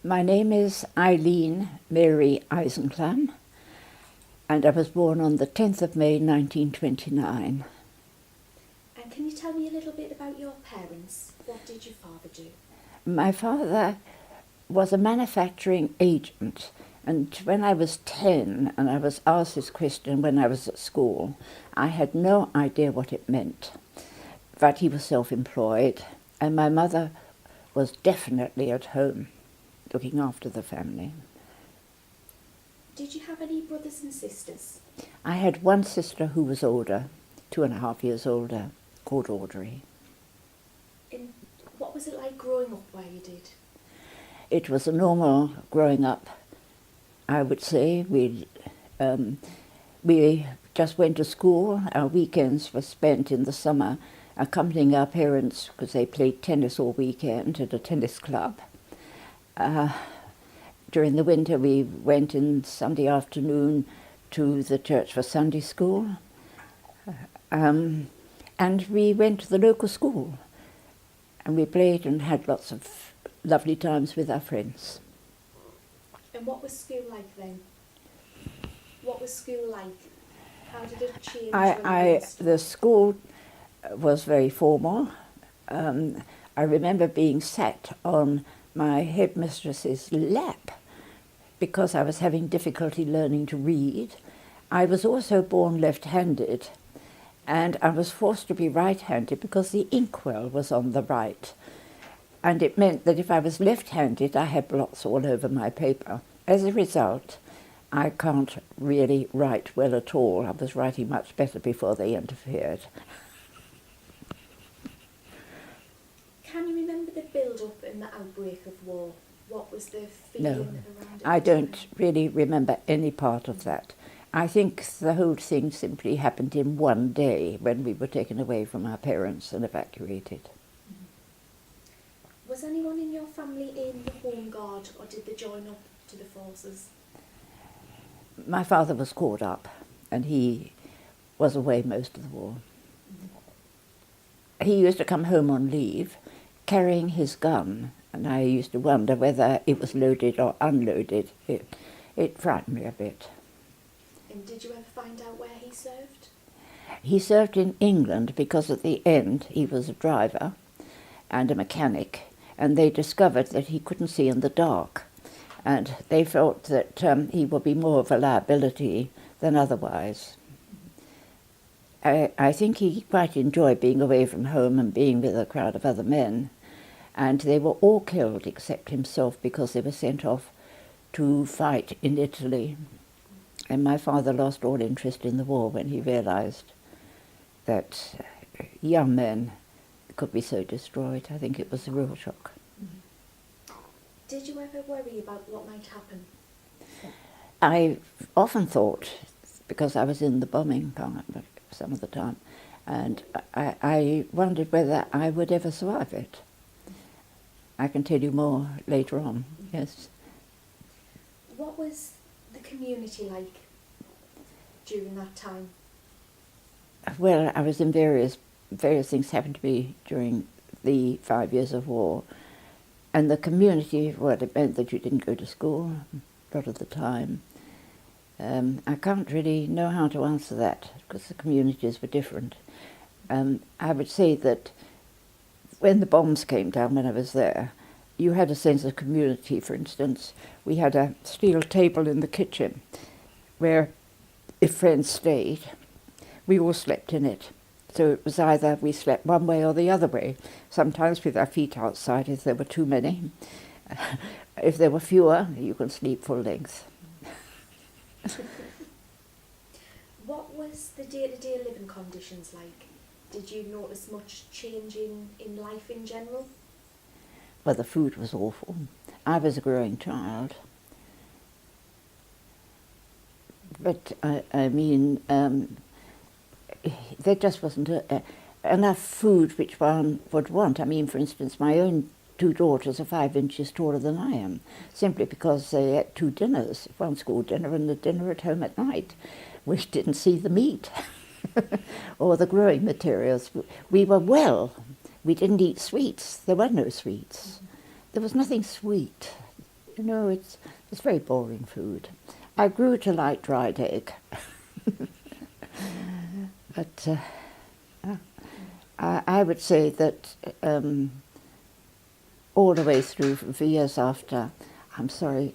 My name is Eileen Mary Eisenklam, and I was born on the 10th of May 1929. And can you tell me a little bit about your parents? What did your father do? My father was a manufacturing agent, and when I was 10 and I was asked this question when I was at school, I had no idea what it meant. But he was self-employed, and my mother was definitely at home, looking after the family. Did you have any brothers and sisters? I had one sister who was older, 2.5 years older, called Audrey. And what was it like growing up where you did? It was a normal growing up, I would say. We just went to school. Our weekends were spent in the summer accompanying our parents because they played tennis all weekend at a tennis club. During the winter we went in Sunday afternoon to the church for Sunday school, and we went to the local school and we played and had lots of lovely times with our friends. And what was school like then? What was school like? How did it change? The school was very formal. I remember being sat on my headmistress's lap because I was having difficulty learning to read. I was also born left-handed, and I was forced to be right-handed because the inkwell was on the right. And it meant that if I was left-handed, I had blots all over my paper. As a result, I can't really write well at all. I was writing much better before they interfered. Can you remember the build-up and the outbreak of war? What was the feeling around it? I don't really remember any part of that. I think the whole thing simply happened in one day when we were taken away from our parents and evacuated. Was anyone in your family in the Home Guard, or did they join up to the forces? My father was called up and he was away most of the war. He used to come home on leave carrying his gun, and I used to wonder whether it was loaded or unloaded. It frightened me a bit. And did you ever find out where he served? He served in England because at the end he was a driver and a mechanic, and they discovered that he couldn't see in the dark, and they felt that he would be more of a liability than otherwise. I think he quite enjoyed being away from home and being with a crowd of other men, and they were all killed except himself because they were sent off to fight in Italy. And my father lost all interest in the war when he realized that young men could be so destroyed. I think it was a real shock. Did you ever worry about what might happen? I often thought, because I was in the bombing part some of the time, and I wondered whether I would ever survive it. I can tell you more later on, yes. What was the community like during that time? Well, I was in various things happened to me during the 5 years of war. And the community, well, it meant that you didn't go to school a lot of the time. I can't really know how to answer that because the communities were different. I would say that when the bombs came down when I was there, you had a sense of community. For instance, we had a steel table in the kitchen where if friends stayed, we all slept in it. So it was either we slept one way or the other way, sometimes with our feet outside if there were too many. If there were fewer, you could sleep full length. What was the day-to-day living conditions like? Did you notice much change in life in general? Well, the food was awful. I was a growing child. But, I mean, there just wasn't enough food which one would want. I mean, for instance, my own 2 daughters are 5 inches taller than I am, simply because they ate 2 dinners, one school dinner and the dinner at home at night. We didn't see the meat or the growing materials. We were well. We didn't eat sweets. There were no sweets. There was nothing sweet. No, it's very boring food. I grew to like dried egg. But I would say that all the way through for years after, I'm sorry,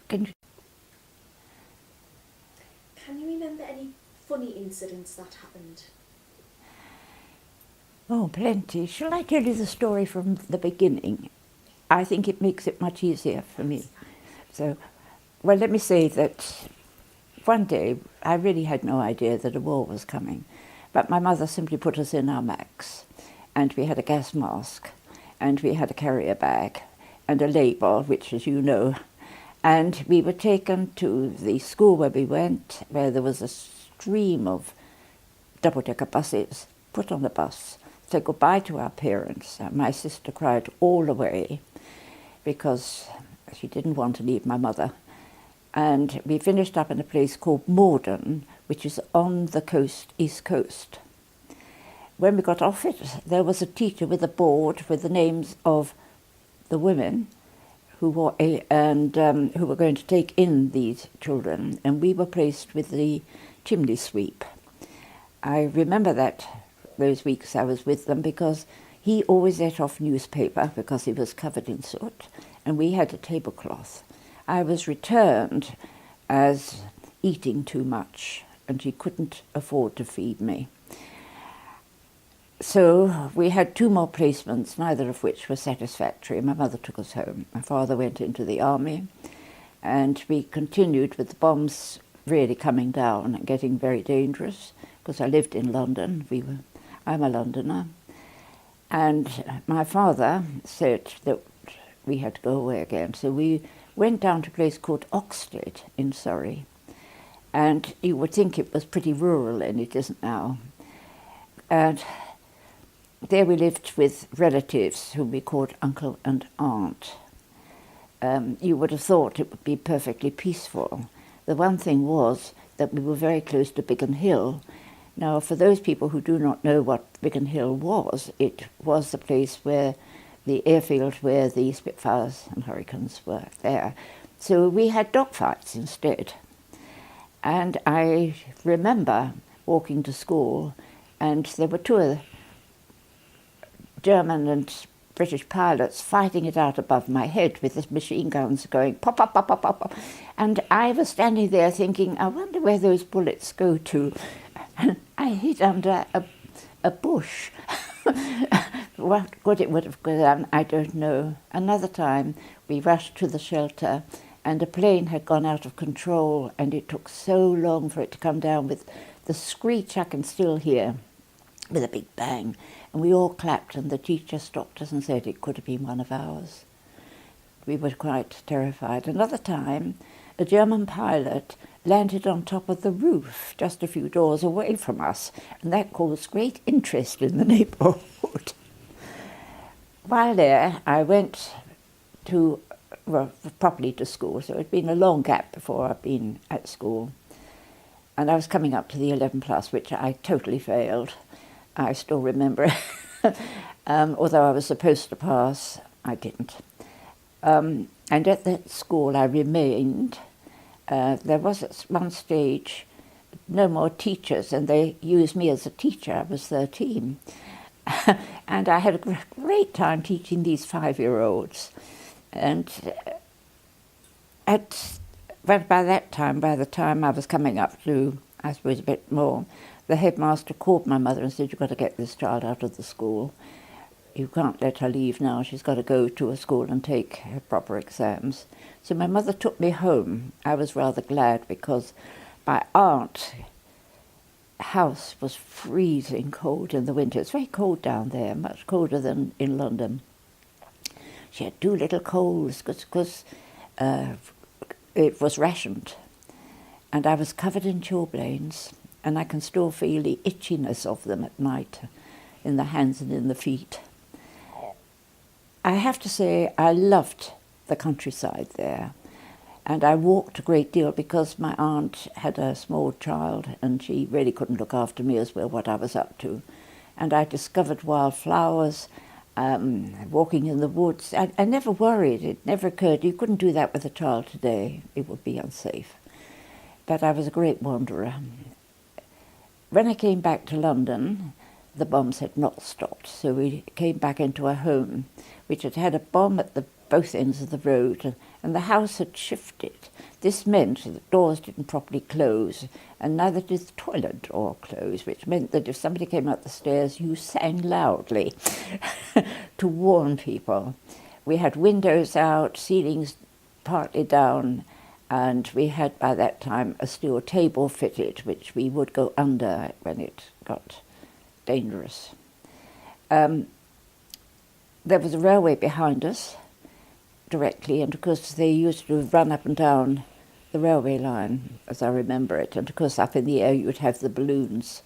can you remember any funny incidents that happened? Oh, plenty. Shall I tell you the story from the beginning? I think it makes it much easier for me. So, well, let me say that one day I really had no idea that a war was coming, but my mother simply put us in our Macs, and we had a gas mask, and we had a carrier bag, and a label, which, as you know, and we were taken to the school where we went, where there was a stream of double-decker buses, put on the bus, say goodbye to our parents. My sister cried all the way because she didn't want to leave my mother. And we finished up in a place called Morden, which is on the coast, east coast. When we got off it, there was a teacher with a board with the names of the women who were who were going to take in these children, and we were placed with the chimney sweep. I remember those weeks I was with them because he always ate off newspaper because he was covered in soot, and we had a tablecloth. I was returned as eating too much, and he couldn't afford to feed me. So we had 2 more placements, neither of which were satisfactory. My mother took us home. My father went into the army, and we continued with the bombs really coming down and getting very dangerous, because I lived in London. I'm a Londoner. And my father said that we had to go away again. So we went down to a place called Oxted in Surrey. And you would think it was pretty rural, and it isn't now. And there we lived with relatives whom we called uncle and aunt. You would have thought it would be perfectly peaceful. The one thing was that we were very close to Biggin Hill. Now, for those people who do not know what Biggin Hill was, it was the place where the airfield where the Spitfires and Hurricanes were there. So we had dogfights instead. And I remember walking to school, and there were 2 German and British pilots fighting it out above my head with the machine guns going pop, pop, pop, pop, pop, pop. And I was standing there thinking, I wonder where those bullets go to. And I hid under a bush. What it would have done, I don't know. Another time we rushed to the shelter, and a plane had gone out of control, and it took so long for it to come down with the screech I can still hear, with a big bang. And we all clapped, and the teacher stopped us and said it could have been one of ours. We were quite terrified. Another time, a German pilot landed on top of the roof just a few doors away from us, and that caused great interest in the neighbourhood. While there, I went properly to school, so it had been a long gap before I'd been at school. And I was coming up to the 11 plus, which I totally failed. I still remember it. Although I was supposed to pass, I didn't. And at that school I remained. There was at one stage no more teachers, and they used me as a teacher. I was 13. And I had a great time teaching these 5-year-olds. And by the time I was coming up to, I suppose, a bit more, the headmaster called my mother and said, you've got to get this child out of the school. You can't let her leave now. She's got to go to a school and take her proper exams. So my mother took me home. I was rather glad because my aunt's house was freezing cold in the winter. It's very cold down there, much colder than in London. She had 2 little coals because it was rationed. And I was covered in chilblains, and I can still feel the itchiness of them at night in the hands and in the feet. I have to say I loved the countryside there, and I walked a great deal because my aunt had a small child and she really couldn't look after me as well what I was up to. And I discovered wild flowers, walking in the woods. I never worried. It never occurred. You couldn't do that with a child today. It would be unsafe. But I was a great wanderer. When I came back to London, the bombs had not stopped, so we came back into a home which had had a bomb at both ends of the road, and the house had shifted. This meant that the doors didn't properly close, and neither did the toilet door close, which meant that if somebody came up the stairs, you sang loudly to warn people. We had windows out, ceilings partly down, and we had by that time a steel table fitted, which we would go under when it got dangerous. There was a railway behind us directly, and of course they used to run up and down the railway line, as I remember it, and of course up in the air you would have the balloons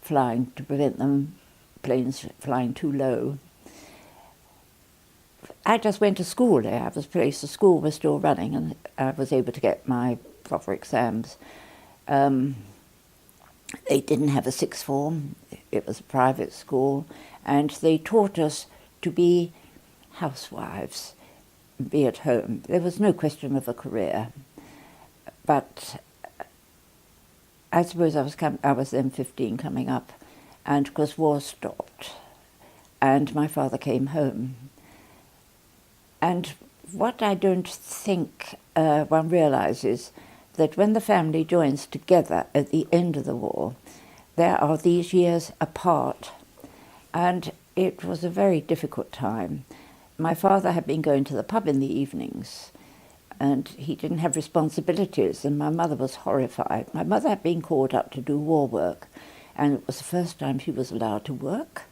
flying to prevent them, planes flying too low. I just went to school there. I was placed, the school was still running, and I was able to get my proper exams. They didn't have a sixth form. It was a private school, and they taught us to be housewives, be at home. There was no question of a career. But I suppose I was then 15 coming up, and of course war stopped, and my father came home. And what I don't think one realises, that when the family joins together at the end of the war, there are these years apart, and it was a very difficult time. My father had been going to the pub in the evenings, and he didn't have responsibilities, and my mother was horrified. My mother had been called up to do war work, and it was the first time she was allowed to work,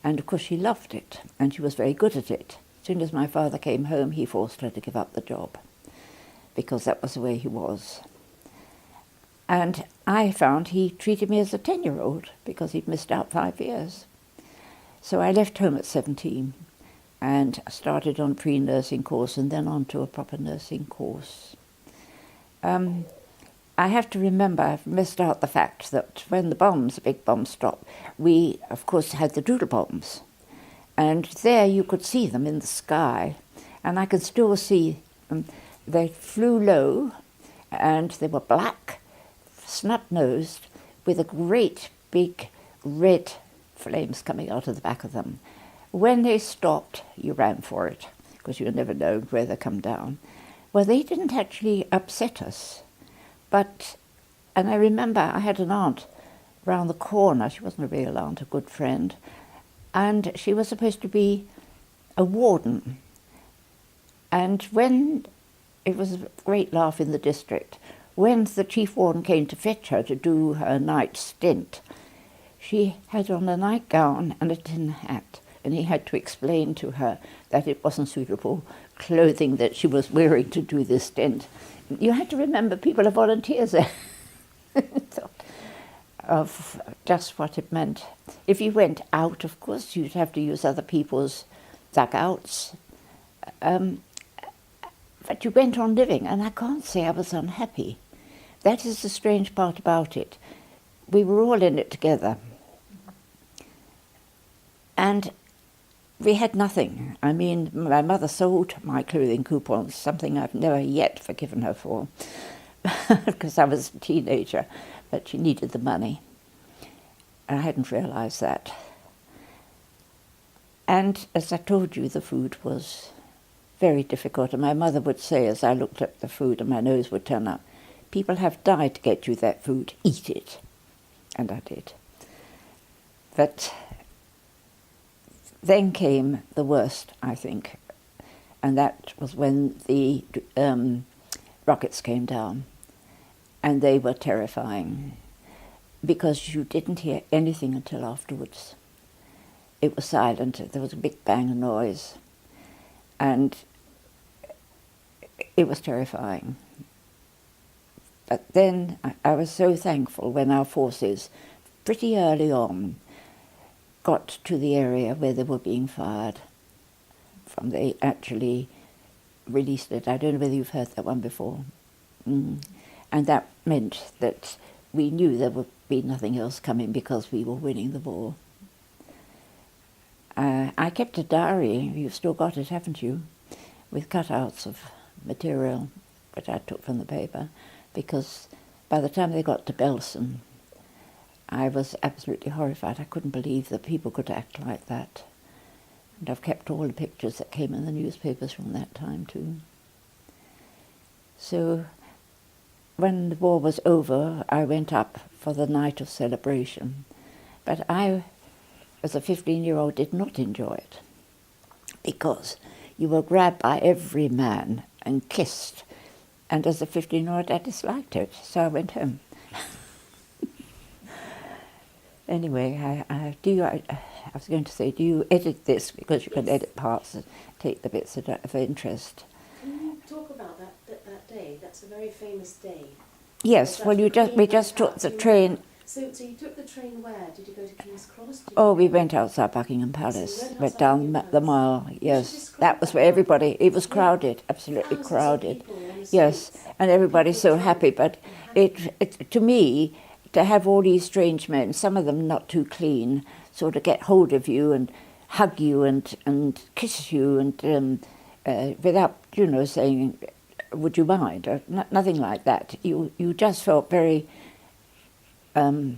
and of course she loved it, and she was very good at it. As soon as my father came home, he forced her to give up the job, because that was the way he was. And I found he treated me as a 10-year-old, because he'd missed out 5 years. So I left home at 17, and started on a pre-nursing course, and then on to a proper nursing course. I have to remember, I've missed out the fact that when the big bombs stopped, we, of course, had the doodle bombs. And there you could see them in the sky, and I can still see them. They flew low, and they were black, snub-nosed, with a great big red flames coming out of the back of them. When they stopped, you ran for it, because you never know where they come down. Well, they didn't actually upset us, and I remember I had an aunt round the corner. She wasn't a real aunt, a good friend, and she was supposed to be a warden. And when it was a great laugh in the district, when the chief warden came to fetch her to do her night stint, she had on a nightgown and a tin hat, and he had to explain to her that it wasn't suitable clothing that she was wearing to do this stint. You had to remember people are volunteers there. Of just what it meant. If you went out, of course, you'd have to use other people's dugouts. But you went on living, and I can't say I was unhappy. That is the strange part about it. We were all in it together. And we had nothing. I mean, my mother sold my clothing coupons, something I've never yet forgiven her for, because I was a teenager. But she needed the money. I hadn't realised that. And as I told you, the food was very difficult. And my mother would say, as I looked at the food and my nose would turn up, people have died to get you that food, eat it. And I did. But then came the worst, I think. And that was when the rockets came down. And they were terrifying, because you didn't hear anything until afterwards. It was silent. There was a big bang noise, and it was terrifying. But then I was so thankful when our forces, pretty early on, got to the area where they were being fired. They actually released it. I don't know whether you've heard that one before. And that meant that we knew there would be nothing else coming, because we were winning the war. I kept a diary, you've still got it, haven't you, with cutouts of material which I took from the paper, because by the time they got to Belsen, I was absolutely horrified. I couldn't believe that people could act like that. And I've kept all the pictures that came in the newspapers from that time too. So when the war was over, I went up for the night of celebration. But I, as a 15-year-old, did not enjoy it, because you were grabbed by every man and kissed. And as a 15-year-old, I disliked it, so I went home. Anyway, I was going to say, do you edit this? Because you can edit parts and take the bits of interest. Can you talk about that day? That's a very famous day. Yes, well, we just took the train. So you took the train where? Did you go to King's Cross? We went outside Buckingham Palace. So you went down the mile, yes. That was where everybody, it was crowded, absolutely crowded. Yes, and everybody's so happy. But it to me, to have all these strange men, some of them not too clean, sort of get hold of you and hug you and kiss you and without, saying, would you mind? Or nothing like that. You just felt very were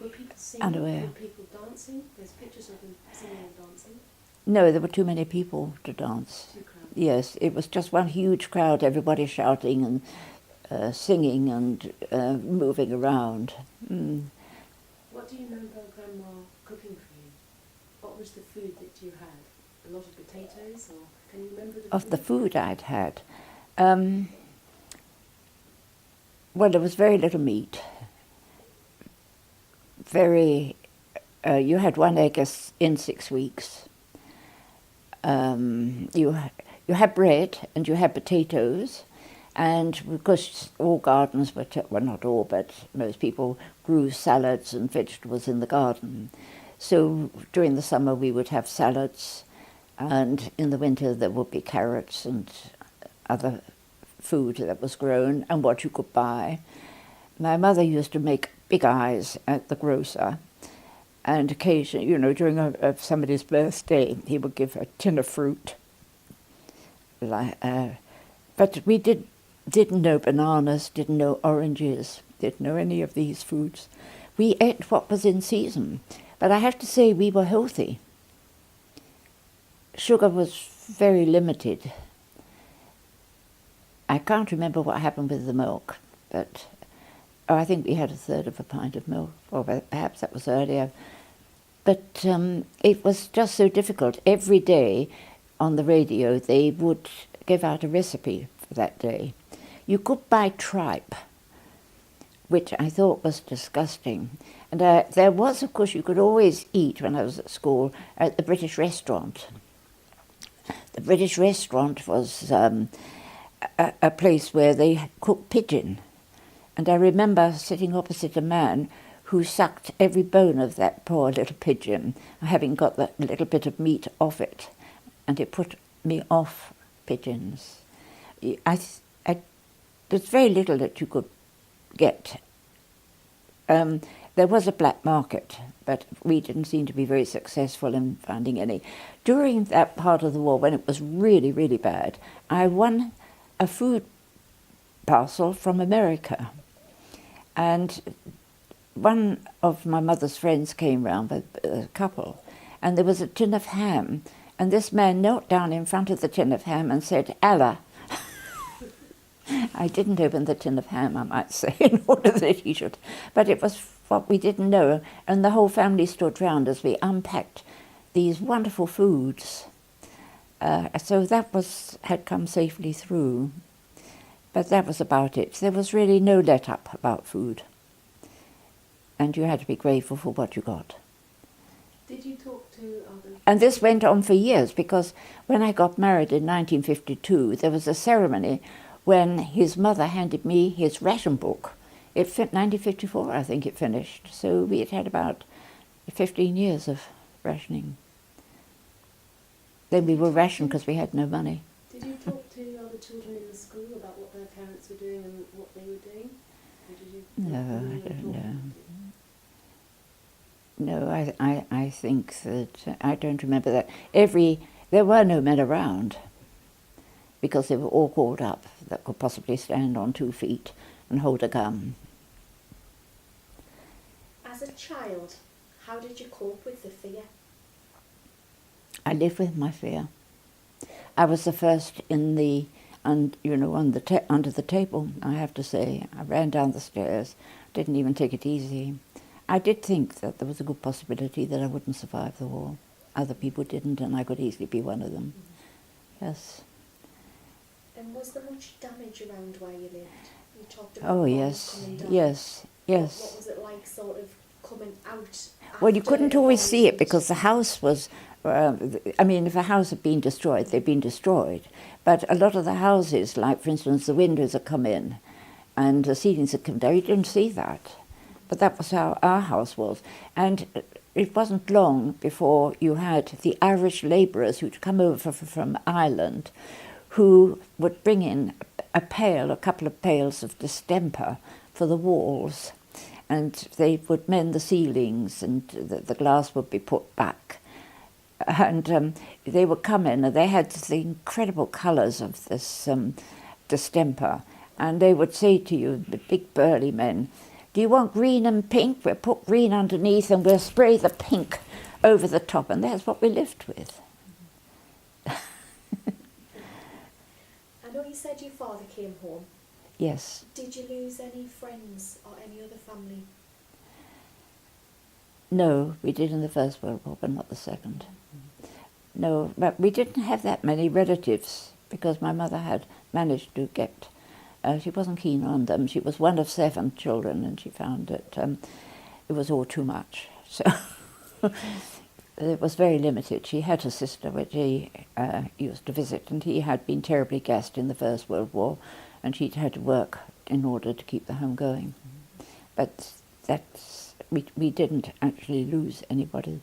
people singing? unaware. Were people dancing? There's pictures of them singing and dancing. No, there were too many people to dance. Too crowded. Yes, it was just one huge crowd, everybody shouting and singing and moving around. Mm. What do you remember Grandma cooking for you? What was the food that you had? A lot of potatoes, or can you remember the Of food? the food I'd had, well, there was very little meat. You had one egg in 6 weeks. You had bread and you had potatoes, and because all gardens were, well, not all, but most people grew salads and vegetables in the garden. So during the summer we would have salads, and in the winter there would be carrots and other food that was grown and what you could buy. My mother used to make big eyes at the grocer, and occasionally, during somebody's birthday, he would give a tin of fruit. But we didn't know bananas, didn't know oranges, didn't know any of these foods. We ate what was in season, but I have to say we were healthy. Sugar was very limited. I can't remember what happened with the milk, but I think we had a third of a pint of milk, or perhaps that was earlier. But it was just so difficult. Every day on the radio they would give out a recipe for that day. You could buy tripe, which I thought was disgusting. And there was, of course, you could always eat, when I was at school, at the British restaurant. The British restaurant was a place where they cooked pigeon. And I remember sitting opposite a man who sucked every bone of that poor little pigeon, having got that little bit of meat off it. And it put me off pigeons. There's very little that you could get. There was a black market, but we didn't seem to be very successful in finding any. During that part of the war, when it was really, really bad, I won a food parcel from America. And one of my mother's friends came round with a couple, and there was a tin of ham, and this man knelt down in front of the tin of ham and said, "Allah." I didn't open the tin of ham, I might say, in order that he should. But it was what we didn't know, and the whole family stood round as we unpacked these wonderful foods. So that had come safely through. But that was about it. There was really no let-up about food. And you had to be grateful for what you got. Did you talk to other... And this went on for years, because when I got married in 1952, there was a ceremony when his mother handed me his ration book. 1954, I think it finished. So we had about 15 years of rationing. Then we were rationed because we had no money. Did you talk to other children in the school about what their parents were doing and what they were doing? Or did you No, I don't know. No, I think that I don't remember that. There were no men around because they were all called up that could possibly stand on 2 feet and hold a gun. As a child, how did you cope with the fear? I lived with my fear. I was the first in the, under the table, I have to say. I ran down the stairs, didn't even take it easy. I did think that there was a good possibility that I wouldn't survive the war. Other people didn't, and I could easily be one of them. Yes. And was there much damage around where you lived? You talked about Oh, bombs yes, coming down. yes, yes. What was it like, sort of coming out? Well, you after couldn't the always bombs see it and- because the house was, if a house had been destroyed, they'd been destroyed. But a lot of the houses, like for instance, the windows had come in and the ceilings had come down, you didn't see that. But that was how our house was. And it wasn't long before you had the Irish labourers who'd come over from Ireland who would bring in a couple of pails of distemper for the walls. And they would mend the ceilings and the glass would be put back. And they would come in and they had the incredible colours of this distemper. And they would say to you, the big burly men, "Do you want green and pink? We'll put green underneath and we'll spray the pink over the top." And that's what we lived with. I know you said your father came home. Yes. Did you lose any friends or any other family? No, we did in the First World War, but not the Second. No, but we didn't have that many relatives because my mother had managed to get, she wasn't keen on them. She was one of 7 children and she found that it was all too much. So it was very limited. She had a sister which he used to visit, and he had been terribly gassed in the First World War and she'd had to work in order to keep the home going. But we didn't actually lose anybody.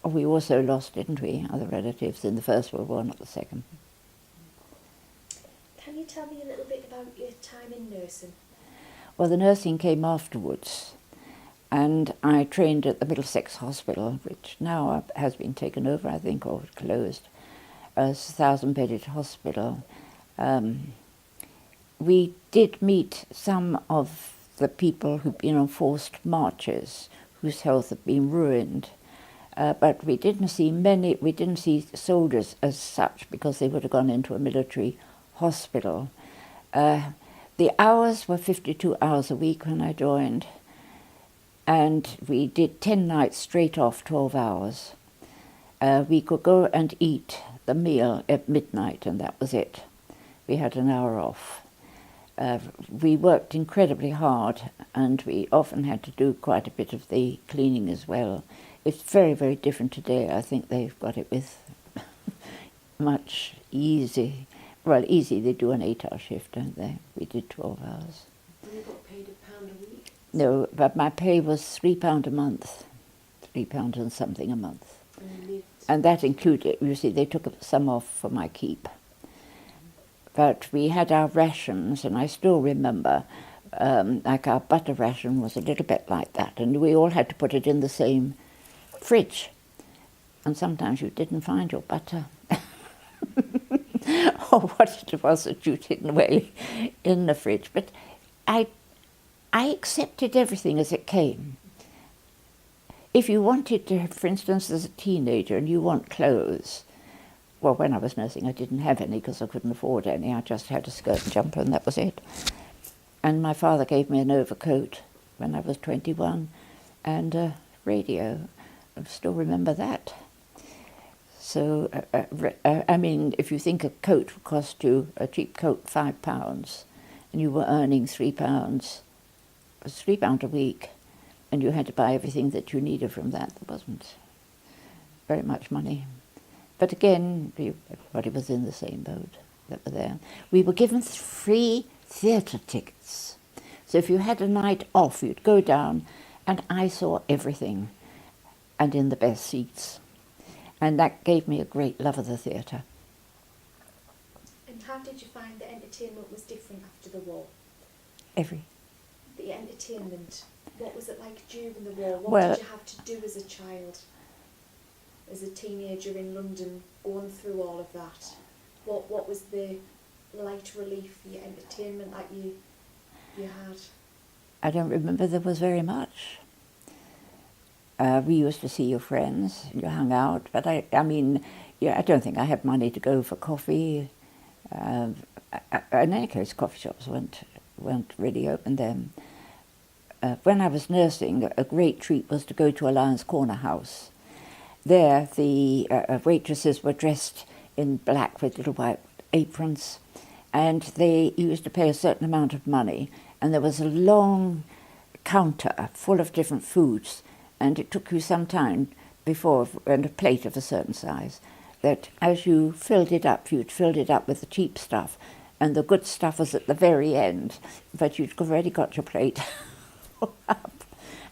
We also lost, didn't we, other relatives in the First World War, not the Second. Can you tell me a little bit about your time in nursing? Well, the nursing came afterwards, and I trained at the Middlesex Hospital, which now has been taken over, I think, or closed, as a 1,000-bedded hospital. We did meet some of the people who'd been on forced marches, whose health had been ruined. But we didn't see soldiers as such because they would have gone into a military hospital. The hours were 52 hours a week when I joined, and we did 10 nights straight off, 12 hours. We could go and eat the meal at midnight, and that was it. We had an hour off. We worked incredibly hard, and we often had to do quite a bit of the cleaning as well. It's very, very different today. I think they've got it with much easy. Well, easy, they do an 8-hour shift, don't they? We did 12 hours. And you got paid £1 a week? No, but my pay was £3 a month. £3 and something a month. And you lived? And that included, you see, they took some off for my keep. But we had our rations, and I still remember, like our butter ration was a little bit like that, and we all had to put it in the same fridge. And sometimes you didn't find your butter. Or what it was that you'd hidden away in the fridge. But I accepted everything as it came. If you wanted to, for instance, as a teenager, and you want clothes, well, when I was nursing, I didn't have any because I couldn't afford any. I just had a skirt and jumper, and that was it. And my father gave me an overcoat when I was 21 and a radio. I still remember that. So, I mean, if you think a coat would cost you, a cheap coat, £5, and you were earning £3, it was £3 a week, and you had to buy everything that you needed from that. There wasn't very much money. But again, everybody was in the same boat that were there. We were given free theatre tickets. So if you had a night off, you'd go down, and I saw everything, and in the best seats. And that gave me a great love of the theatre. And how did you find the entertainment was different after the war? The The entertainment. What was it like during the war? What Well- did you have to do as a child, as a teenager in London, going through all of that? What was the light relief, the entertainment that you had? I don't remember there was very much. We used to see your friends, you hung out, but I mean, yeah, I don't think I had money to go for coffee. In any case, coffee shops weren't really open then. When I was nursing, a great treat was to go to Eileens Corner House. There, the waitresses were dressed in black with little white aprons, and they used to pay a certain amount of money, and there was a long counter full of different foods, and it took you some time before, and a plate of a certain size, that as you filled it up, you'd filled it up with the cheap stuff, and the good stuff was at the very end, but you'd already got your plate up.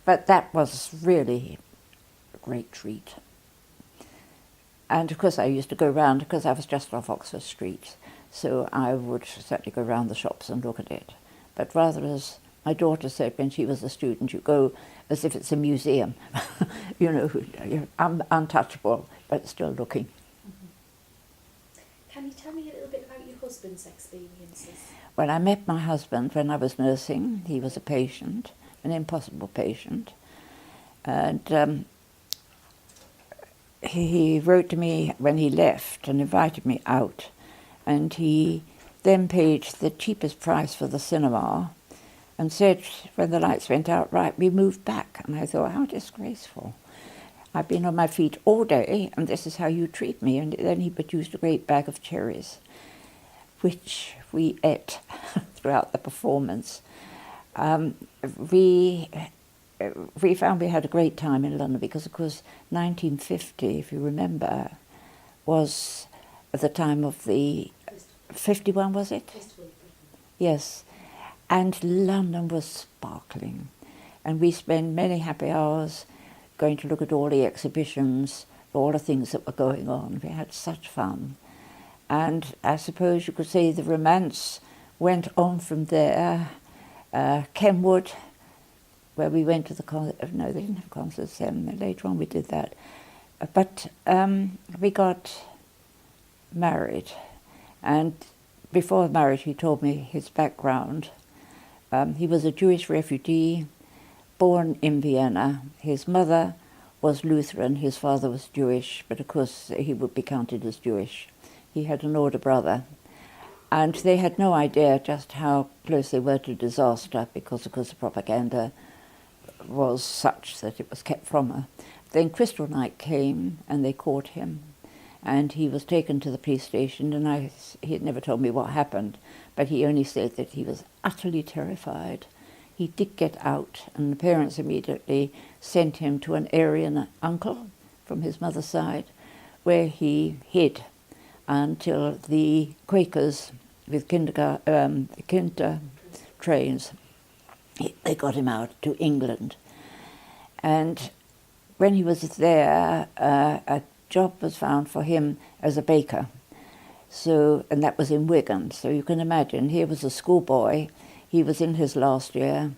But that was really a great treat. And of course I used to go round, because I was just off Oxford Street, so I would certainly go round the shops and look at it. But rather, as my daughter said when she was a student, you go as if it's a museum. You know, you're untouchable, but still looking. Can you tell me a little bit about your husband's experiences? Well, I met my husband when I was nursing. He was a patient, an impossible patient. And he wrote to me when he left and invited me out. And he then paid the cheapest price for the cinema and said, when the lights went out, right, we moved back. And I thought, how disgraceful. I've been on my feet all day, and this is how you treat me. And then he produced a great bag of cherries, which we ate throughout the performance. We found we had a great time in London because, of course, 1950, if you remember, was at the time of the 51, was it? Yes. And London was sparkling. And we spent many happy hours going to look at all the exhibitions, all the things that were going on. We had such fun. And I suppose you could say the romance went on from there. Kenwood, where we went to the concert. No, they didn't have concerts then. Later on we did that. But we got married. And before marriage he told me his background. He was a Jewish refugee, born in Vienna. His mother was Lutheran, his father was Jewish, but of course he would be counted as Jewish. He had an older brother. And they had no idea just how close they were to disaster because, of course, the propaganda was such that it was kept from her. Then Crystal Night came and they caught him. And he was taken to the police station, and he had never told me what happened, but he only said that he was utterly terrified. He did get out, and the parents immediately sent him to an Aryan uncle from his mother's side, where he hid until the Quakers with Kinder trains, they got him out to England. And when he was there, a job was found for him as a baker. So, and that was in Wigan. So you can imagine, here was a schoolboy. He was in his last year,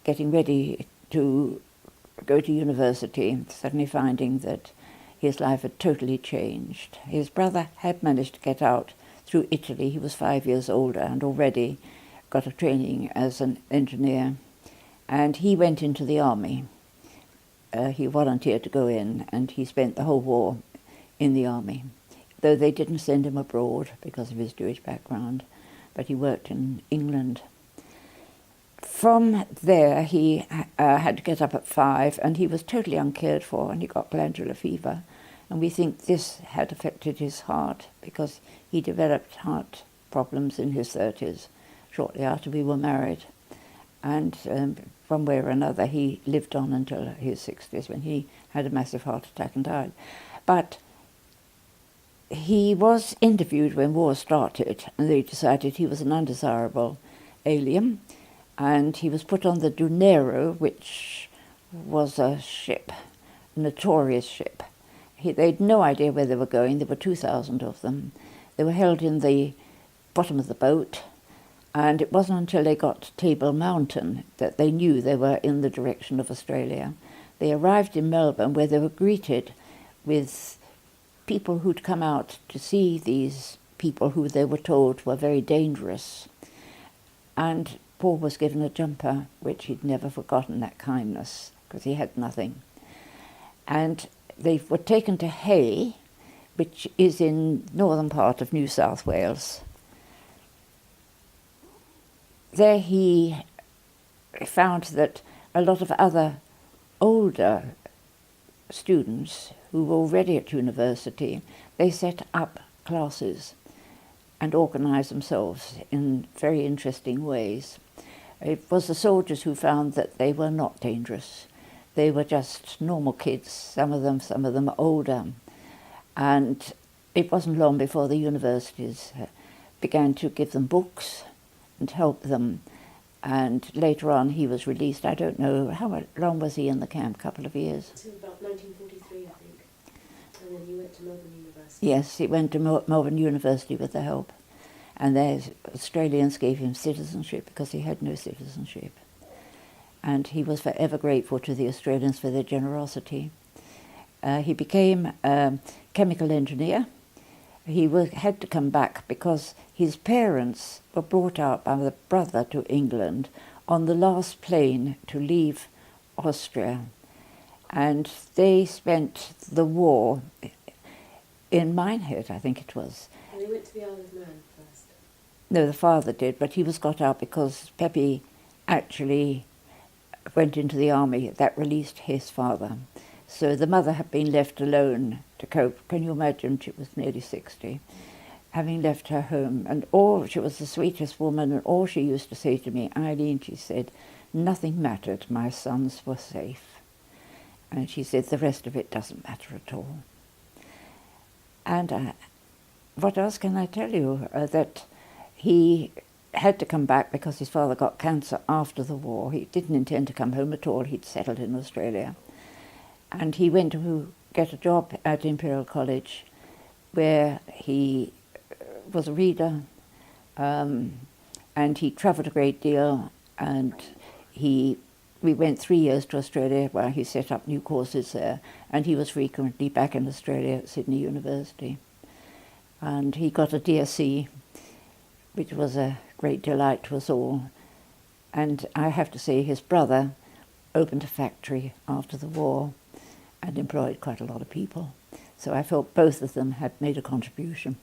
getting ready to go to university, suddenly finding that his life had totally changed. His brother had managed to get out through Italy. He was 5 years older and already got a training as an engineer. And he went into the army. He volunteered to go in, and he spent the whole war in the army, though they didn't send him abroad because of his Jewish background, but he worked in England. From there, he had to get up at 5, and he was totally uncared for, and he got glandular fever. And we think this had affected his heart because he developed heart problems in his 30s, shortly after we were married. And one way or another, he lived on until his 60s when he had a massive heart attack and died. But he was interviewed when war started, and they decided he was an undesirable alien, and he was put on the Dunero, which was a ship, a notorious ship. They had no idea where they were going. There were 2,000 of them. They were held in the bottom of the boat, And it wasn't until they got to Table Mountain that they knew they were in the direction of Australia. They arrived in Melbourne, where they were greeted with people who'd come out to see these people who they were told were very dangerous. And Paul was given a jumper, which he'd never forgotten that kindness, because he had nothing. And they were taken to Hay, which is in northern part of New South Wales. There he found that a lot of other older students who were already at university, they set up classes and organised themselves in very interesting ways. It was the soldiers who found that they were not dangerous. They were just normal kids, some of them older. And it wasn't long before the universities began to give them books and help them. And later on he was released. I don't know, how long was he in the camp? A couple of years? Until about 1943, I think. And then he went to Melbourne University. Yes, he went to Melbourne University with the help. And the Australians gave him citizenship because he had no citizenship. And he was forever grateful to the Australians for their generosity. He became a chemical engineer. He had to come back because his parents were brought out by the brother to England on the last plane to leave Austria. And they spent the war in Minehead, I think it was. And they went to the Isle of Man first. No, the father did, but he was got out because Pepe actually went into the army. That released his father. So the mother had been left alone to cope. Can you imagine? She was nearly 60, having left her home. And she was the sweetest woman, and all she used to say to me, Eileen, she said, nothing mattered, my sons were safe. And she said, the rest of it doesn't matter at all. And what else can I tell you? That he had to come back because his father got cancer after the war. He didn't intend to come home at all. He'd settled in Australia. And he went to get a job at Imperial College where he was a reader, and he travelled a great deal, and we went 3 years to Australia where he set up new courses there, and he was frequently back in Australia at Sydney University. And he got a DSc, which was a great delight to us all. And I have to say his brother opened a factory after the war and employed quite a lot of people. So I felt both of them had made a contribution.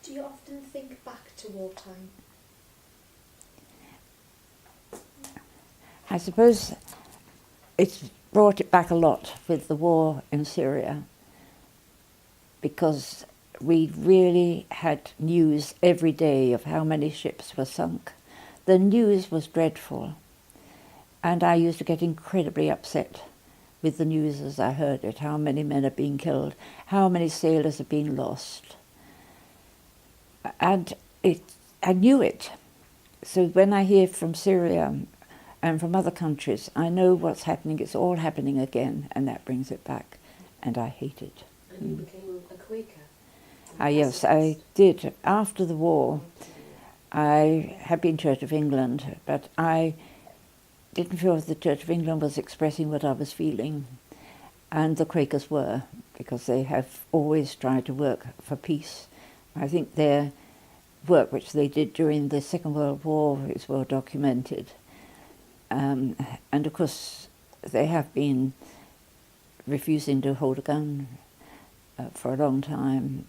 Do you often think back to wartime? I suppose it's brought it back a lot with the war in Syria, because we really had news every day of how many ships were sunk. The news was dreadful. And I used to get incredibly upset with the news as I heard it, how many men are being killed, how many sailors have been lost. And I knew it. So when I hear from Syria and from other countries, I know what's happening. It's all happening again, and that brings it back. And I hate it. And you became a Quaker? Yes, I did. After the war, I had been Church of England, but I didn't feel the Church of England was expressing what I was feeling, and the Quakers were, because they have always tried to work for peace. I think their work, which they did during the Second World War, is well documented. And of course, they have been refusing to hold a gun for a long time.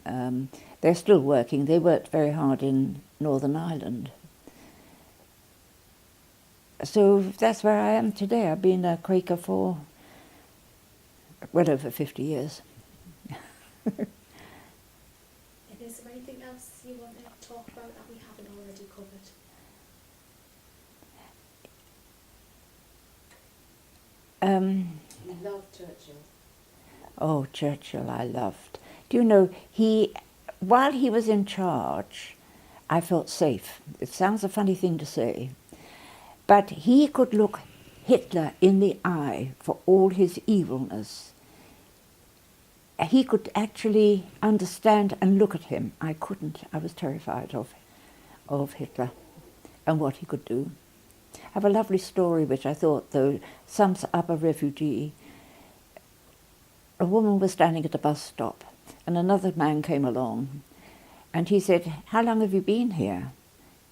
They're still working. They worked very hard in Northern Ireland. So that's where I am today. I've been a Quaker for well over 50 years. And is there anything else you want to talk about that we haven't already covered? You loved Churchill. Oh, Churchill I loved. Do you know, while he was in charge, I felt safe. It sounds a funny thing to say, but he could look Hitler in the eye for all his evilness. He could actually understand and look at him. I couldn't. I was terrified of of Hitler and what he could do. I have a lovely story which I thought, though, sums up a refugee. A woman was standing at a bus stop and another man came along and he said, "How long have you been here?"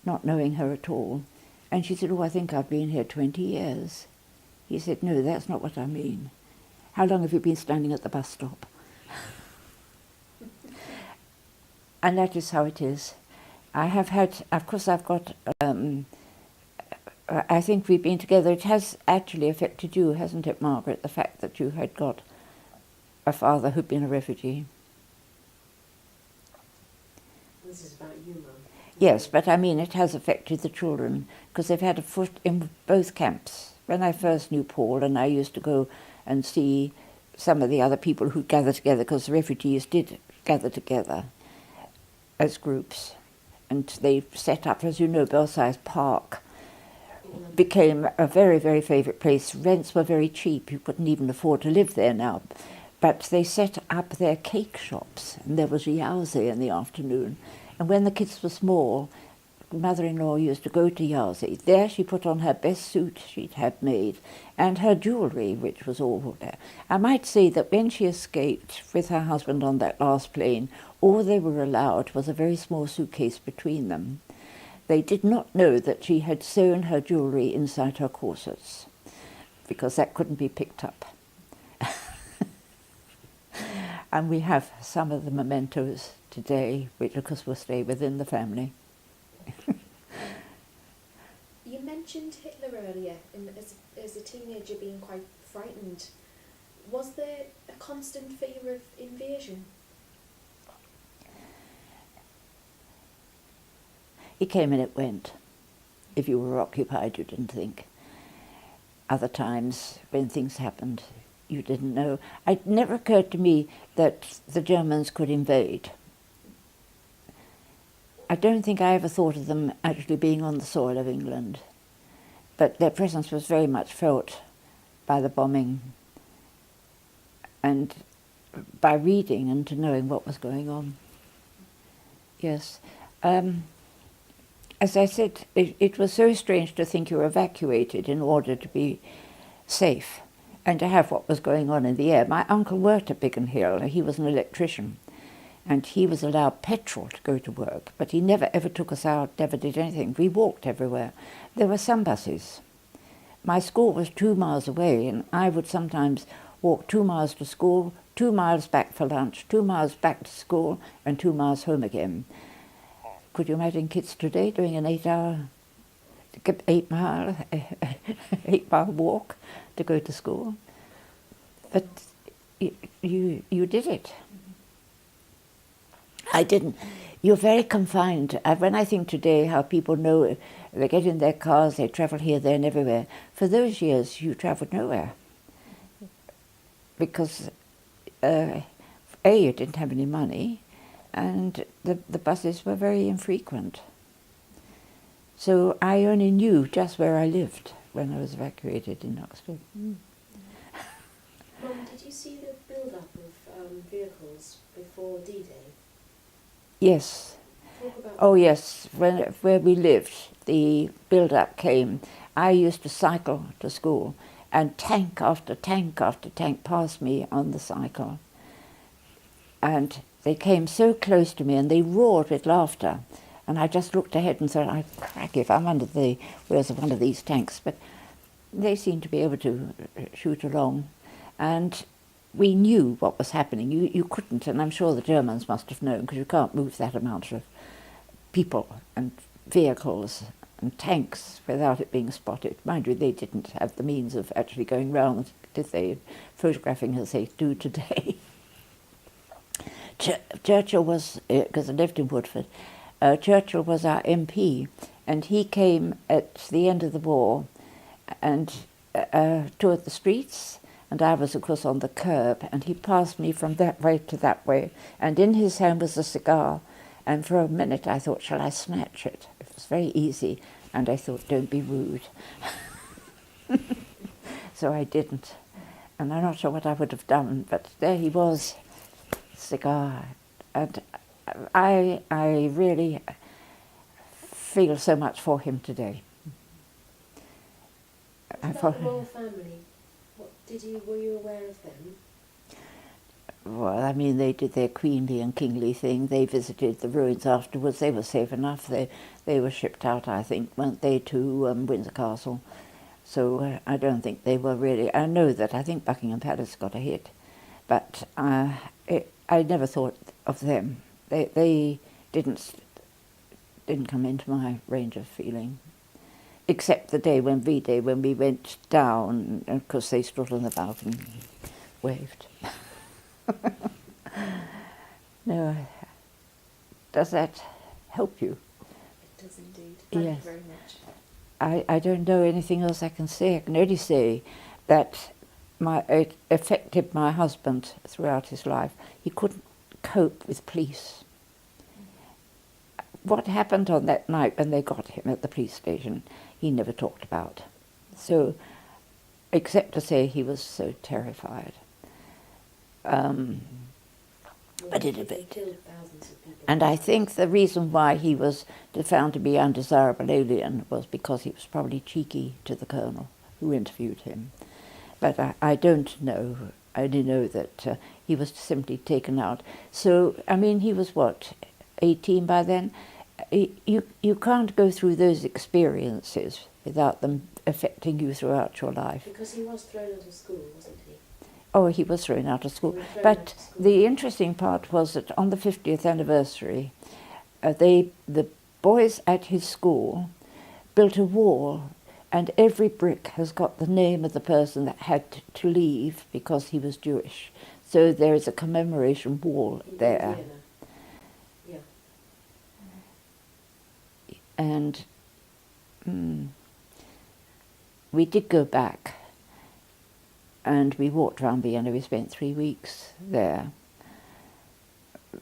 Not knowing her at all. And she said, "Oh, I think I've been here 20 years. He said, "No, that's not what I mean. How long have you been standing at the bus stop?" And that is how it is. I have had, of course I've got, I think we've been together. It has actually affected you, hasn't it, Margaret, the fact that you had got a father who'd been a refugee? This is about you, Mum. Yes, but I mean it has affected the children because they've had a foot in both camps. When I first knew Paul, and I used to go and see some of the other people who gathered together, because the refugees did gather together as groups, and they set up, as you know, Belsize Park became a very, very favourite place. Rents were very cheap. You couldn't even afford to live there now. But they set up their cake shops, and there was Jause in the afternoon. And when the kids were small, mother-in-law used to go to Jause. There she put on her best suit she'd had made, and her jewellery, which was all there. I might say that when she escaped with her husband on that last plane, all they were allowed was a very small suitcase between them. They did not know that she had sewn her jewellery inside her corsets, because that couldn't be picked up. And we have some of the mementos today, which of course will stay within the family. You mentioned Hitler earlier, as a teenager being quite frightened. Was there a constant fear of invasion? It came and it went. If you were occupied, you didn't think. Other times, when things happened, you didn't know. It never occurred to me that the Germans could invade. I don't think I ever thought of them actually being on the soil of England, but their presence was very much felt by the bombing and by reading and to knowing what was going on. Yes. As I said, it was so strange to think you were evacuated in order to be safe and to have what was going on in the air. My uncle worked at Biggin Hill. He was an electrician, and he was allowed petrol to go to work, but he never ever took us out, never did anything. We walked everywhere. There were some buses. My school was 2 miles away, and I would sometimes walk 2 miles to school, 2 miles back for lunch, 2 miles back to school, and 2 miles home again. Could you imagine kids today doing an 8 mile walk to go to school? But you did it. I didn't. You're very confined. When I think today how people know, they get in their cars, they travel here, there and everywhere. For those years, you travelled nowhere. Because, you didn't have any money, and the buses were very infrequent. So I only knew just where I lived when I was evacuated in Oxford. Mum, did you see the build-up of vehicles before D-Day? Yes. Talk about Oh yes, where we lived, the build-up came. I used to cycle to school, and tank after tank after tank passed me on the cycle. And they came so close to me and they roared with laughter. And I just looked ahead and thought, I'd crack if I'm under the wheels of one of these tanks. But they seemed to be able to shoot along. And we knew what was happening. You couldn't, and I'm sure the Germans must have known, because you can't move that amount of people and vehicles and tanks without it being spotted. Mind you, they didn't have the means of actually going round, did they, photographing as they do today. Churchill was, because I lived in Woodford, Churchill was our MP, and he came at the end of the war and toured the streets, and I was, of course, on the curb, and he passed me from that way to that way, and in his hand was a cigar, and for a minute I thought, shall I snatch it? It was very easy, and I thought, don't be rude. So I didn't, and I'm not sure what I would have done, but there he was, cigar, and I really feel so much for him today. What about the royal family? Were you aware of them? Well, I mean, they did their queenly and kingly thing. They visited the ruins afterwards. They were safe enough. They were shipped out, I think, weren't they, to Windsor Castle. So I don't think they were really... I know that I think Buckingham Palace got a hit, but I never thought of them. They didn't come into my range of feeling, except the day when V-Day, when we went down, and of course they stood on the balcony, waved. No, does that help you? It does indeed. Thank Yes. you very much. I don't know anything else I can say. I can only say that it affected my husband throughout his life. He couldn't cope with police. What happened on that night when they got him at the police station, he never talked about. So, except to say he was so terrified. But it a bit. Killed thousands of people. And I think the reason why he was found to be undesirable alien was because he was probably cheeky to the colonel who interviewed him. But I don't know. I only know that he was simply taken out. So, I mean, he was what, 18 by then? You can't go through those experiences without them affecting you throughout your life. Because he was thrown out of school, wasn't he? Oh, he was thrown out of school. He was thrown out But of school. the interesting part was that on the 50th anniversary, the boys at his school built a wall, and every brick has got the name of the person that had to leave because he was Jewish. So there is a commemoration wall In there. Vienna. Yeah. And we did go back, and we walked around Vienna. We spent 3 weeks there,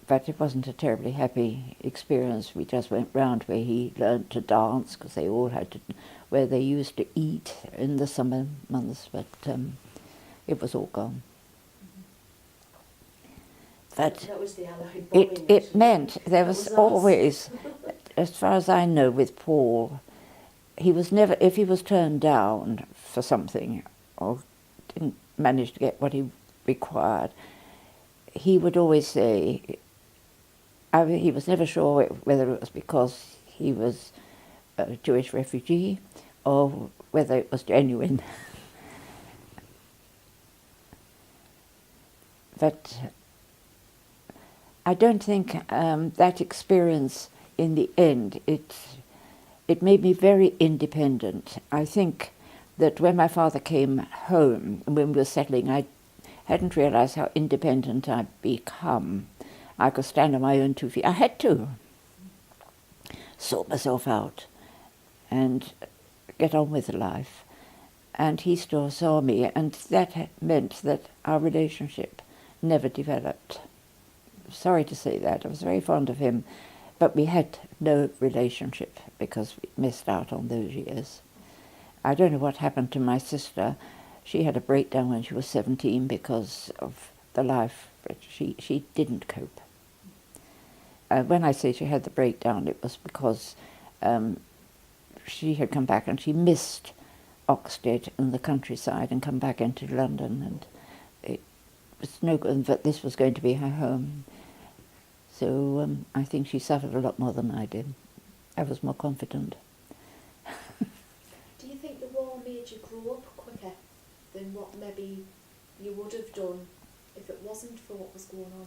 but it wasn't a terribly happy experience. We just went round where he learned to dance, because they all had to, where they used to eat in the summer months, but it was all gone. But That was the Allied bombing. it meant there That was was us. always, as far as I know with Paul, he was never, if he was turned down for something or didn't manage to get what he required, he would always say, he was never sure whether it was because he was a Jewish refugee or whether it was genuine. But I don't think that experience in the end, it made me very independent. I think that when my father came home, when we were settling, I hadn't realised how independent I'd become. I could stand on my own 2 feet. I had to sort myself out and get on with life. And he still saw me, and that meant that our relationship never developed. Sorry to say that. I was very fond of him, but we had no relationship because we missed out on those years. I don't know what happened to my sister. She had a breakdown when she was 17 because of the life, but she didn't cope. When I say she had the breakdown, it was because she had come back and she missed Oxted and the countryside and come back into London, and it was no good, but this was going to be her home. So I think she suffered a lot more than I did. I was more confident. Do you think the war made you grow up quicker than what maybe you would have done if it wasn't for what was going on?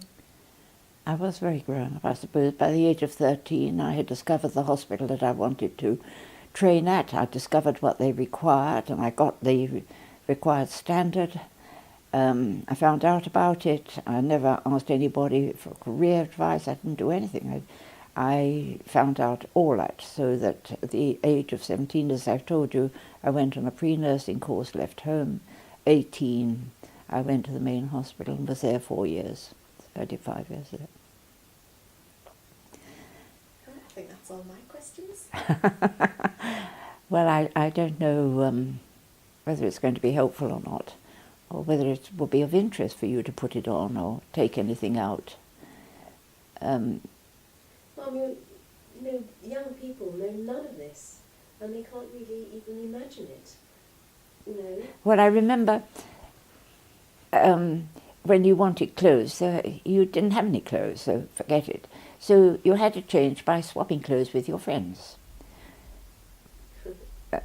I was very grown up, I suppose. By the age of 13, I had discovered the hospital that I wanted to train at. I discovered what they required, and I got the required standard. I found out about it. I never asked anybody for career advice. I didn't do anything. I found out all that, so that at the age of 17, as I've told you, I went on a pre-nursing course, left home. 18, I went to the main hospital and was there 4 years. I did 5 years there. I think that's all my questions. Well, I don't know whether it's going to be helpful or not, or whether it will be of interest for you to put it on or take anything out. Well, I mean, young people know none of this, and they can't really even imagine it. Well, I remember when you wanted clothes, you didn't have any clothes, so forget it. So you had to change by swapping clothes with your friends.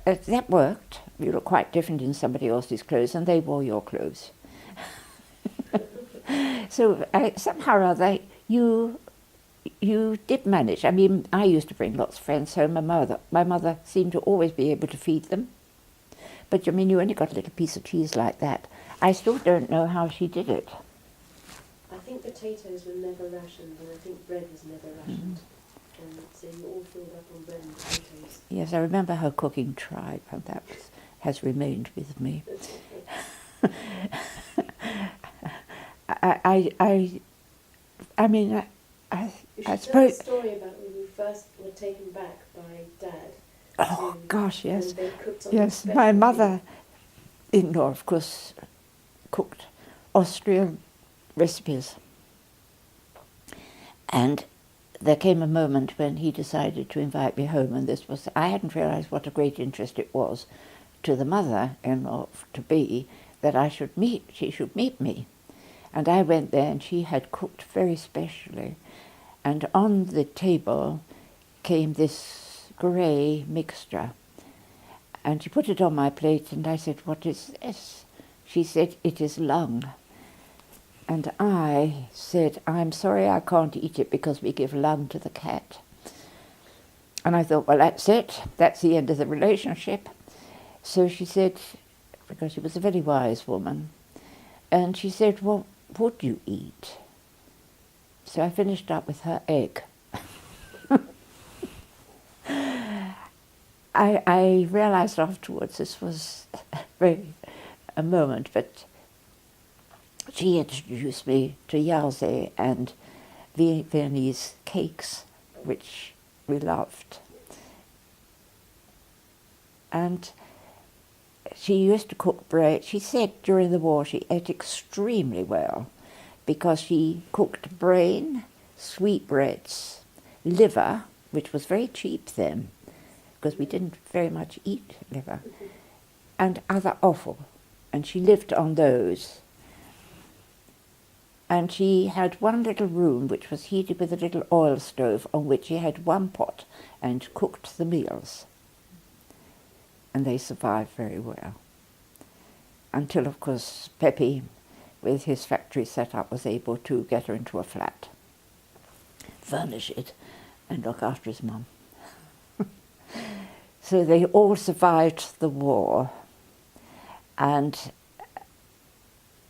That worked. You looked quite different in somebody else's clothes, and they wore your clothes. So somehow or other, you did manage. I mean, I used to bring lots of friends home. My mother seemed to always be able to feed them. But I mean, you only got a little piece of cheese like that. I still don't know how she did it. I think potatoes were never rationed, and I think bread was never rationed. And so you all filled up on bread and potatoes. Yes, I remember her cooking tribe, and that has remained with me. I mean, I suppose. suppose. The story about when you first were taken back by Dad. Oh gosh, yes, and they cooked something yes. special My for you. mother-in-law, of course, cooked Austrian recipes, and there came a moment when he decided to invite me home, and I hadn't realised what a great interest it was to the mother-in-law to be that she should meet me. And I went there, and she had cooked very specially. And on the table came this grey mixture. And she put it on my plate, and I said, "What is this?" She said, "It is lung." And I said, "I'm sorry I can't eat it because we give lung to the cat." And I thought, well, that's it. That's the end of the relationship. So she said, because she was a very wise woman, and she said, "What would you eat?" So I finished up with her egg. I realised afterwards this was a moment, but she introduced me to Jause and Viennese cakes, which we loved. And she used to cook bread. She said during the war she ate extremely well because she cooked brain, sweetbreads, liver, which was very cheap then, because we didn't very much eat liver, and other offal. And she lived on those. And she had one little room which was heated with a little oil stove on which she had one pot and cooked the meals. And they survived very well. Until, of course, Pepe, with his factory set up, was able to get her into a flat, furnish it, and look after his mum. So they all survived the war. And,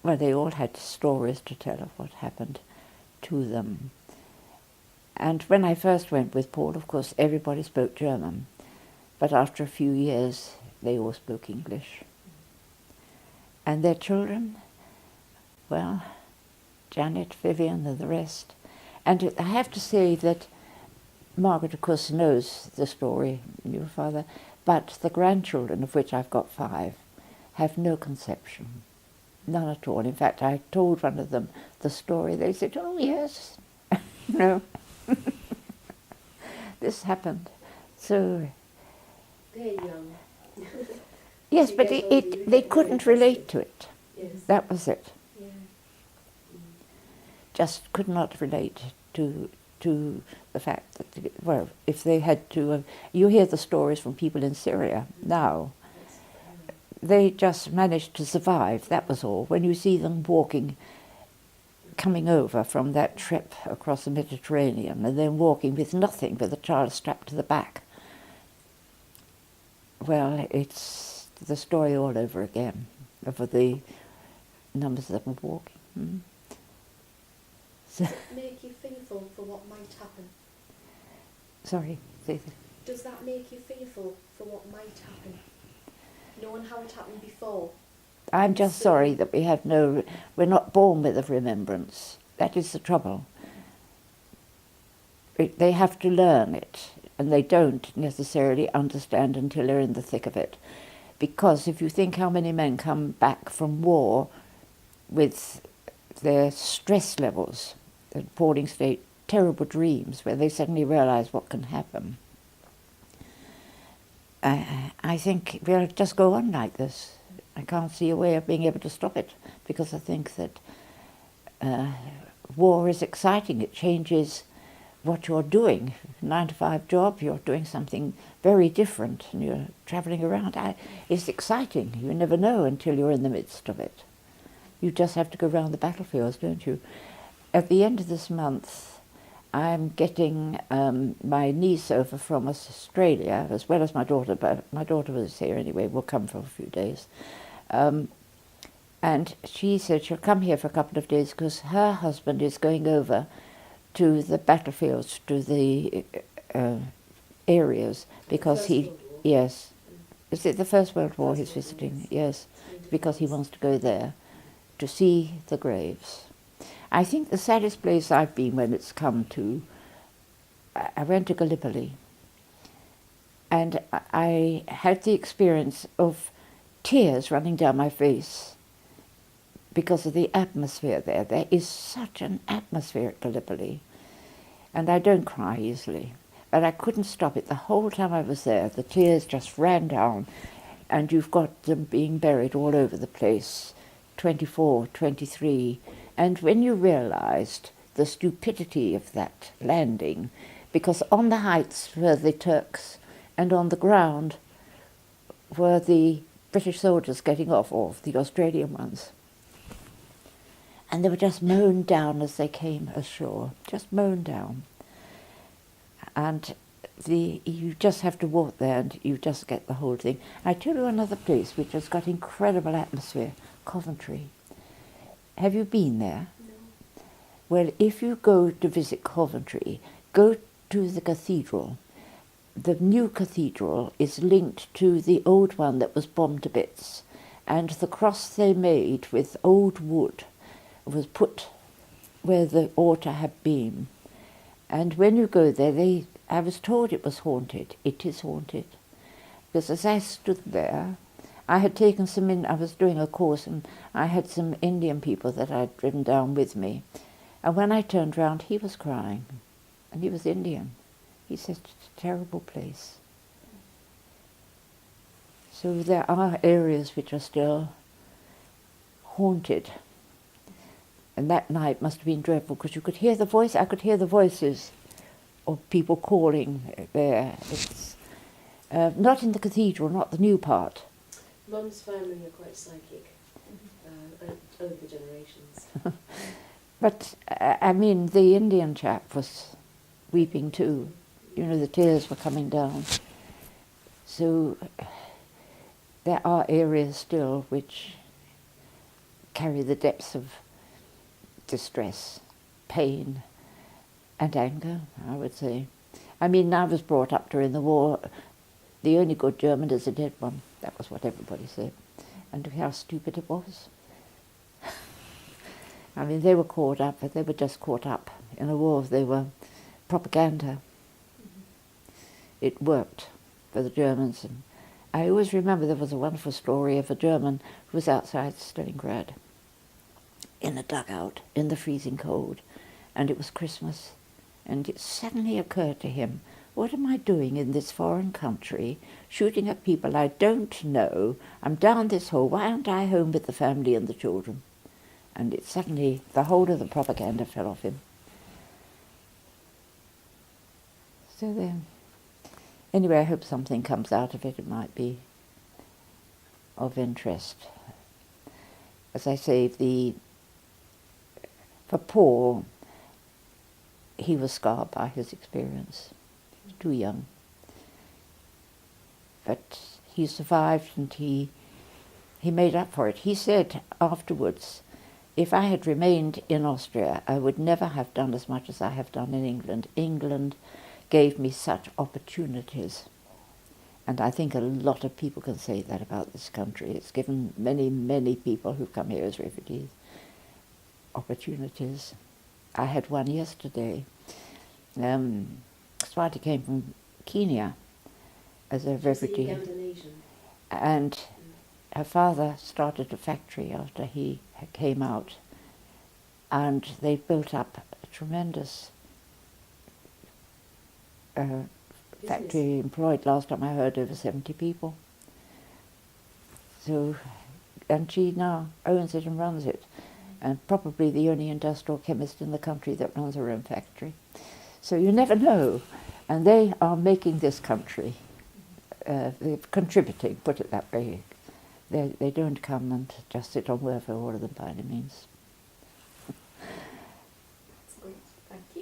well, they all had stories to tell of what happened to them. And when I first went with Paul, of course, everybody spoke German. But after a few years, they all spoke English. And their children, well, Janet, Vivian, and the rest. And I have to say that Margaret, of course, knows the story, your father, but the grandchildren, of which I've got 5, have no conception. None at all. In fact, I told one of them the story. They said, "Oh, yes." No. This happened. So... They're young. Yes, You but get older, you they get couldn't more relate to it. Yes. That was it. Yeah. Just could not relate to the fact that, well, if they had to... you hear the stories from people in Syria now. They just managed to survive, that was all. When you see them walking, coming over from that trip across the Mediterranean, and then walking with nothing but the child strapped to the back, well, it's the story all over again of the numbers that were walking. Mm. So, Does it make you fearful for what might happen? sorry, Does that make you fearful for what might happen? Knowing how it happened before? I'm just sorry that we're not born with a remembrance. That is the trouble. They have to learn it, and they don't necessarily understand until they're in the thick of it. Because if you think how many men come back from war with their stress levels, the appalling state terrible dreams where they suddenly realise what can happen. I think we'll just go on like this. I can't see a way of being able to stop it, because I think that war is exciting. It changes what you're doing. 9-to-5 job, you're doing something very different, and you're travelling around. It's exciting. You never know until you're in the midst of it. You just have to go around the battlefields, don't you? At the end of this month, I'm getting my niece over from Australia, as well as my daughter, but my daughter was here anyway, will come for a few days. And she said she'll come here for a couple of days because her husband is going over to the battlefields, to the areas, because he, yes, is it the First World War he's visiting? Yes, because he wants to go there to see the graves. I think the saddest place I've been when it's come to, I went to Gallipoli, and I had the experience of tears running down my face because of the atmosphere there. There is such an atmosphere at Gallipoli, and I don't cry easily, but I couldn't stop it. The whole time I was there, the tears just ran down, and you've got them being buried all over the place, 24, 23, and when you realised the stupidity of that landing, because on the heights were the Turks, and on the ground were the British soldiers getting off, or the Australian ones. And they were just mown down as they came ashore, just mown down. And you just have to walk there and you just get the whole thing. I tell you another place which has got incredible atmosphere, Coventry. Have you been there? No. Well, if you go to visit Coventry, go to the cathedral. The new cathedral is linked to the old one that was bombed to bits, and the cross they made with old wood was put where the altar had been. And when you go there, I was told it was haunted. It is haunted. Because as I stood there, I had taken I was doing a course, and I had some Indian people that I'd driven down with me. And when I turned round, he was crying, and he was Indian. He said, it's a terrible place. So there are areas which are still haunted. And that night must have been dreadful, because you could hear the voice. I could hear the voices of people calling there. It's not in the cathedral, not the new part. Mum's family are quite psychic over the generations. But I mean, the Indian chap was weeping too. You know, the tears were coming down. So there are areas still which carry the depths of distress, pain, and anger, I would say. I mean, I was brought up during the war. The only good German is a dead one. That was what everybody said. And how stupid it was. I mean, they were caught up, but they were just caught up in a war. They were propaganda. It worked for the Germans. And I always remember there was a wonderful story of a German who was outside Stalingrad in a dugout in the freezing cold, and it was Christmas, and it suddenly occurred to him, what am I doing in this foreign country, shooting at people I don't know? I'm down this hole, why aren't I home with the family and the children? And it suddenly, the whole of the propaganda fell off him. So there. Anyway, I hope something comes out of it. It might be of interest. As I say, for Paul, he was scarred by his experience. He was too young. But he survived, and he made up for it. He said afterwards, if I had remained in Austria, I would never have done as much as I have done in England. England gave me such opportunities. And I think a lot of people can say that about this country. It's given many, many people who've come here as refugees opportunities. I had one yesterday. Swati came from Kenya as a refugee. And her father started a factory after he came out. And they built up a tremendous factory employed, last time I heard, over 70 people. So, and she now owns it and runs it, and probably the only industrial chemist in the country that runs her own factory. So you never know. And they are making this country, they're contributing, put it that way. They don't come and just sit on welfare, all of them, by any means. That's great. Thank you.